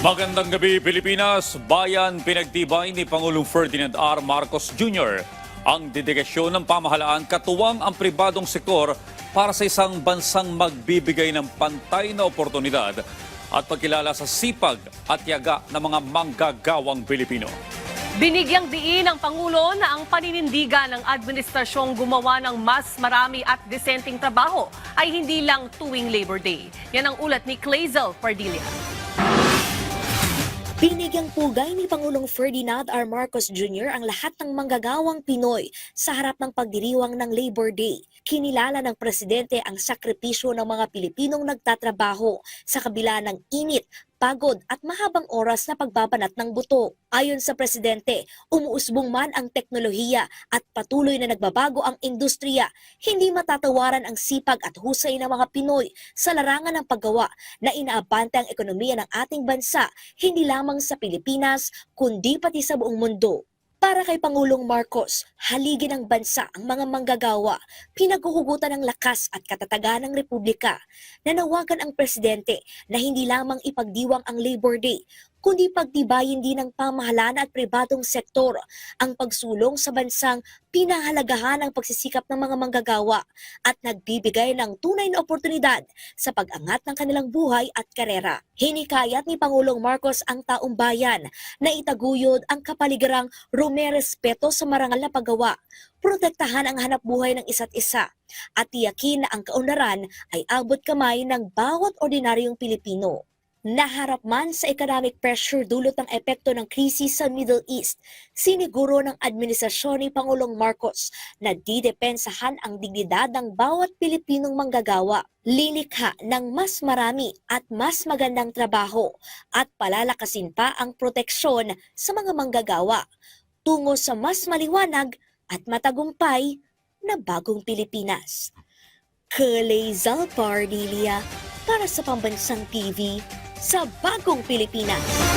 Magandang gabi, Pilipinas. Bayan pinagtibay ni Pangulong Ferdinand R. Marcos Jr. ang dedikasyon ng pamahalaan katuwang ang pribadong sektor para sa isang bansang magbibigay ng pantay na oportunidad at pagkilala sa sipag at tiyaga ng mga manggagawang Pilipino. Binigyang diin ng Pangulo na ang paninindigan ng administrasyong gumawa ng mas marami at disenteng trabaho ay hindi lang tuwing Labor Day. Yan ang ulat ni Clazel Pardilla. Binigyang pugay ni Pangulong Ferdinand R. Marcos Jr. ang lahat ng manggagawang Pinoy sa harap ng pagdiriwang ng Labor Day. Kinilala ng Presidente ang sakripisyo ng mga Pilipinong nagtatrabaho sa kabila ng init, pagod at mahabang oras na pagbabanat ng buto. Ayon sa Presidente, umuusbong man ang teknolohiya at patuloy na nagbabago ang industriya, hindi matatawaran ang sipag at husay ng mga Pinoy sa larangan ng paggawa na inaabante ang ekonomiya ng ating bansa, hindi lamang sa Pilipinas, kundi pati sa buong mundo. Para kay Pangulong Marcos, haligi ng bansa ang mga manggagawa, pinaghuhugutan ng lakas at katatagan ng Republika. Nanawagan ang Presidente na hindi lamang ipagdiwang ang Labor Day, kundi pagtibayin din ng pamahalaan at pribadong sektor ang pagsulong sa bansang pinahalagahan ng pagsisikap ng mga manggagawa at nagbibigay ng tunay na oportunidad sa pag-angat ng kanilang buhay at karera. Hinikayat ni Pangulong Marcos ang taong bayan na itaguyod ang kapaligarang rumerespeto sa marangal na paggawa, protektahan ang hanap buhay ng isa't isa, at tiyakin na ang kaunlaran ay abot kamay ng bawat ordinaryong Pilipino. Naharap man sa economic pressure dulot ng epekto ng krisis sa Middle East, siniguro ng administrasyon ni Pangulong Marcos na didepensahan ang dignidad ng bawat Pilipinong manggagawa, lilikha ng mas marami at mas magandang trabaho at palalakasin pa ang proteksyon sa mga manggagawa tungo sa mas maliwanag at matagumpay na bagong Pilipinas. Clazel Pardilla para sa Pambansang TV sa Bagong Pilipinas.